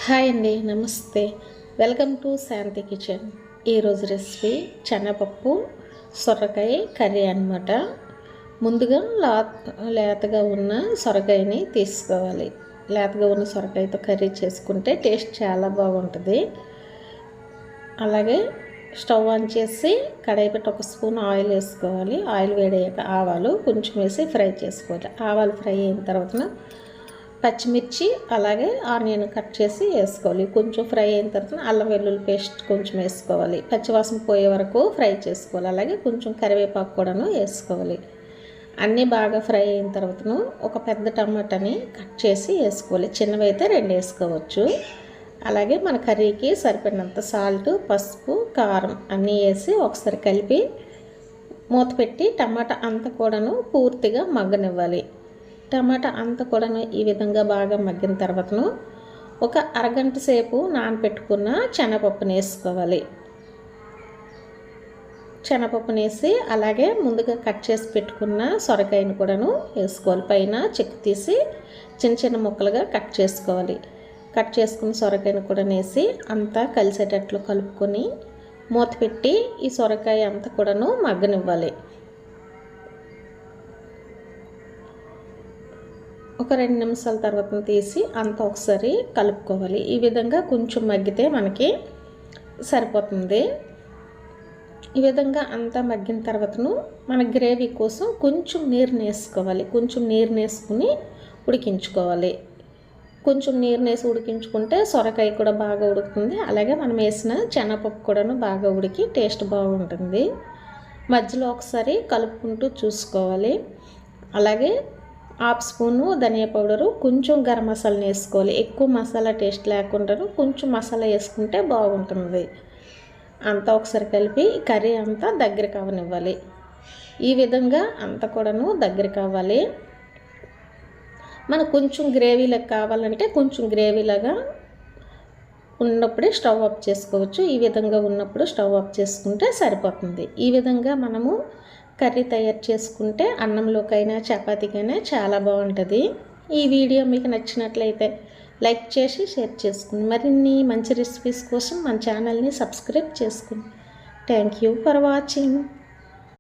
Hi అండి, నమస్తే. Welcome to Shanti kitchen. ఈరోజు రెసిపీ శనగపప్పు సొరకాయ కర్రీ అనమాట. ముందుగా లేతగా ఉన్న సొరకాయని తీసుకోవాలి. లేతగా ఉన్న సొరకాయతో కర్రీ చేసుకుంటే టేస్ట్ చాలా బాగుంటుంది. అలాగే స్టవ్ ఆన్ చేసి కడాయి పెట్టి ఒక స్పూన్ ఆయిల్ వేసుకోవాలి. ఆయిల్ వేడయ్యాక ఆవాలు కొంచెం వేసి ఫ్రై చేసుకోవాలి. ఆవాలు ఫ్రై అయిన తర్వాత పచ్చిమిర్చి అలాగే ఆనియన్ కట్ చేసి వేసుకోవాలి. కొంచెం ఫ్రై అయిన తర్వాత అల్లం వెల్లుల్లి పేస్ట్ కొంచెం వేసుకోవాలి. పచ్చివాసన పోయే వరకు ఫ్రై చేసుకోవాలి. అలాగే కొంచెం కరివేపాకు కూడాను వేసుకోవాలి. అన్నీ బాగా ఫ్రై అయిన తర్వాత ఒక పెద్ద టమాటాని కట్ చేసి వేసుకోవాలి. చిన్నవి అయితే 2 వేసుకోవచ్చు. అలాగే మన కర్రీకి సరిపడినంత సాల్ట్, పసుపు, కారం అన్నీ వేసి ఒకసారి కలిపి మూత పెట్టి టమాటా అంతా కూడాను పూర్తిగా మగ్గనివ్వాలి. టమాటా అంతా కూడాను ఈ విధంగా బాగా మగ్గిన తర్వాతను ఒక అరగంట సేపు నానబెట్టుకున్న శనగపప్పుని వేసుకోవాలి. శనగపప్పుని వేసి అలాగే ముందుగా కట్ చేసి పెట్టుకున్న సొరకాయను కూడాను వేసుకోవాలి. పైన చెక్కు తీసి చిన్న చిన్న ముక్కలుగా కట్ చేసుకోవాలి. కట్ చేసుకున్న సొరకాయను కూడా వేసి అంతా కలిసేటట్లు కలుపుకొని మూత పెట్టి ఈ సొరకాయ అంతా కూడాను మగ్గనివ్వాలి. ఒక 2 నిమిషాల తర్వాత తీసి అంతా ఒకసారి కలుపుకోవాలి. ఈ విధంగా కొంచెం మగ్గితే మనకి సరిపోతుంది. ఈ విధంగా అంతా మగ్గిన తర్వాతను మన గ్రేవీ కోసం కొంచెం నీరు వేసుకోవాలి. కొంచెం నీరు వేసుకుని ఉడికించుకోవాలి. కొంచెం నీరు వేసి ఉడికించుకుంటే సొరకాయ కూడా బాగా ఉడుకుతుంది. అలాగే మనం వేసిన శనగపప్పు కూడాను బాగా ఉడికి టేస్ట్ బాగుంటుంది. మధ్యలో ఒకసారి కలుపుకుంటూ చూసుకోవాలి. అలాగే 1/2 స్పూను ధనియా పౌడరు, కొంచెం గరం మసాలా వేసుకోవాలి. ఎక్కువ మసాలా టేస్ట్ లేకుండా కొంచెం మసాలా వేసుకుంటే బాగుంటుంది. అంతా ఒకసారి కలిపి కర్రీ అంతా దగ్గరికి అవ్వనివ్వాలి. ఈ విధంగా అంతా కూడాను దగ్గరికి అవ్వాలి. మనకు కొంచెం గ్రేవీలాగా కావాలంటే కొంచెం గ్రేవీలాగా ఉన్నప్పుడే స్టవ్ ఆఫ్ చేసుకోవచ్చు. ఈ విధంగా ఉన్నప్పుడు స్టవ్ ఆఫ్ చేసుకుంటే సరిపోతుంది. ఈ విధంగా మనము కర్రీ తయారు చేసుకుంటే అన్నంలోకైనా చపాతీకైనా చాలా బాగుంటుంది. ఈ వీడియో మీకు నచ్చినట్లయితే లైక్ చేసి షేర్ చేసుకోండి. మరిన్ని మంచి రెసిపీస్ కోసం మన ఛానల్ని సబ్స్క్రైబ్ చేసుకోండి. Thank you for watching.